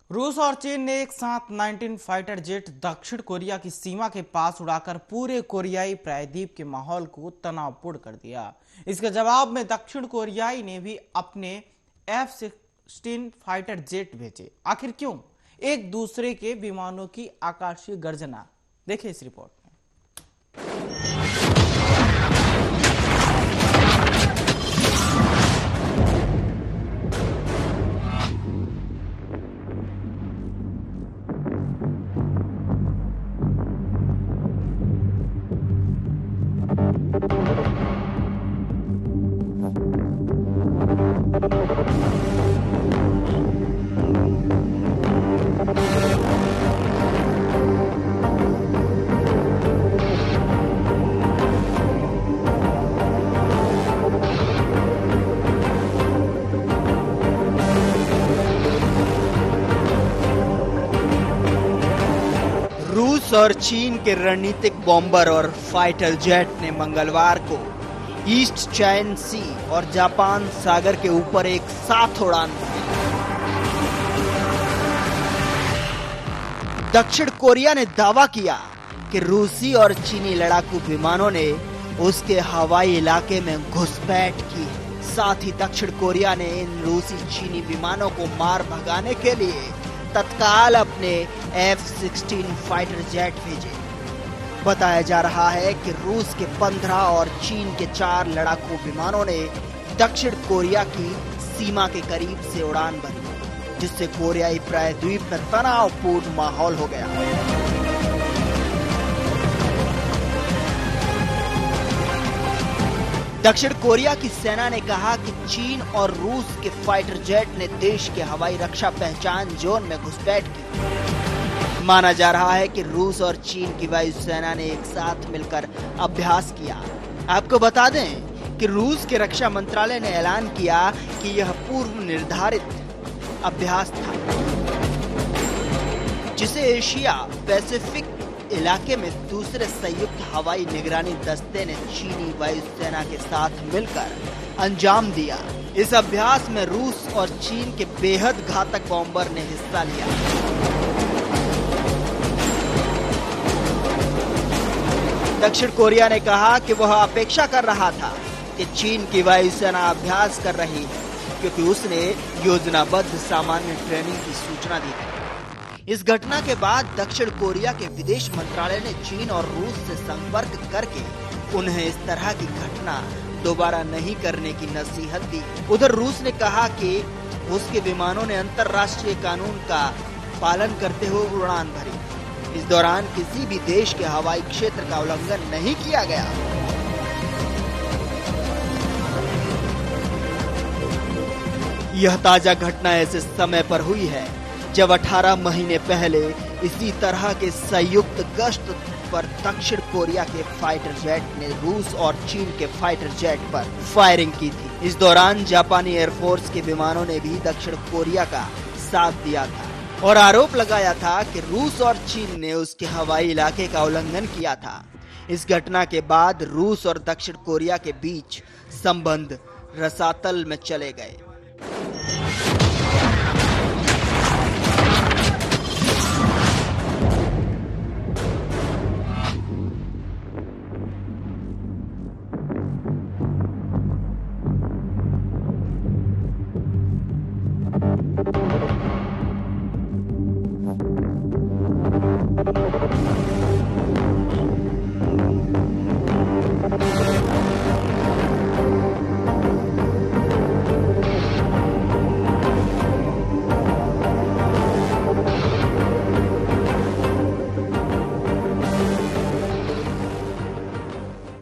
रूस और चीन ने एक साथ 19 फाइटर जेट दक्षिण कोरिया की सीमा के पास उड़ाकर पूरे कोरियाई प्रायद्वीप के माहौल को तनावपूर्ण कर दिया। इसके जवाब में दक्षिण कोरियाई ने भी अपने F-16 फाइटर जेट भेजे। आखिर क्यों? एक दूसरे के विमानों की आकाशीय गर्जना देखिए इस रिपोर्ट में। रूस और चीन के रणनीतिक बॉम्बर और फाइटर जेट ने मंगलवार को ईस्ट चाइन सी और जापान सागर के ऊपर एक साथ उड़ान भरी। दक्षिण कोरिया ने दावा किया कि रूसी और चीनी लड़ाकू विमानों ने उसके हवाई इलाके में घुसपैठ की। साथ ही दक्षिण कोरिया ने इन रूसी चीनी विमानों को मार भगाने के लिए तत्काल अपने F-16 फाइटर जेट भेजे। बताया जा रहा है कि रूस के 15 और चीन के 4 लड़ाकू विमानों ने दक्षिण कोरिया की सीमा के करीब से उड़ान भरी, जिससे कोरियाई प्रायद्वीप में तनावपूर्ण माहौल हो गया। दक्षिण कोरिया की सेना ने कहा कि चीन और रूस के फाइटर जेट ने देश के हवाई रक्षा पहचान जोन में घुसपैठ की। माना जा रहा है कि रूस और चीन की वायुसेना ने एक साथ मिलकर अभ्यास किया। आपको बता दें कि रूस के रक्षा मंत्रालय ने ऐलान किया कि यह पूर्व निर्धारित अभ्यास था, जिसे एशिया पैसिफिक इलाके में दूसरे संयुक्त हवाई निगरानी दस्ते ने चीनी वायुसेना के साथ मिलकर अंजाम दिया। इस अभ्यास में रूस और चीन के बेहद घातक बॉम्बर ने हिस्सा लिया। दक्षिण कोरिया ने कहा कि वह अपेक्षा कर रहा था कि चीन की वायुसेना अभ्यास कर रही है, क्योंकि उसने योजनाबद्ध सामान्य ट्रेनिंग की सूचना दी थी। इस घटना के बाद दक्षिण कोरिया के विदेश मंत्रालय ने चीन और रूस से संपर्क करके उन्हें इस तरह की घटना दोबारा नहीं करने की नसीहत दी। उधर रूस ने कहा कि उसके विमानों ने अंतर्राष्ट्रीय कानून का पालन करते हुए उड़ान भरी। इस दौरान किसी भी देश के हवाई क्षेत्र का उल्लंघन नहीं किया गया। यह ताजा घटना ऐसे समय पर हुई है जब 18 महीने पहले इसी तरह के संयुक्त गश्त पर दक्षिण कोरिया के फाइटर जेट ने रूस और चीन के फाइटर जेट पर फायरिंग की थी। इस दौरान जापानी एयरफोर्स के विमानों ने भी दक्षिण कोरिया का साथ दिया था और आरोप लगाया था कि रूस और चीन ने उसके हवाई इलाके का उल्लंघन किया था। इस घटना के बाद रूस और दक्षिण कोरिया के बीच संबंध रसातल में चले गए।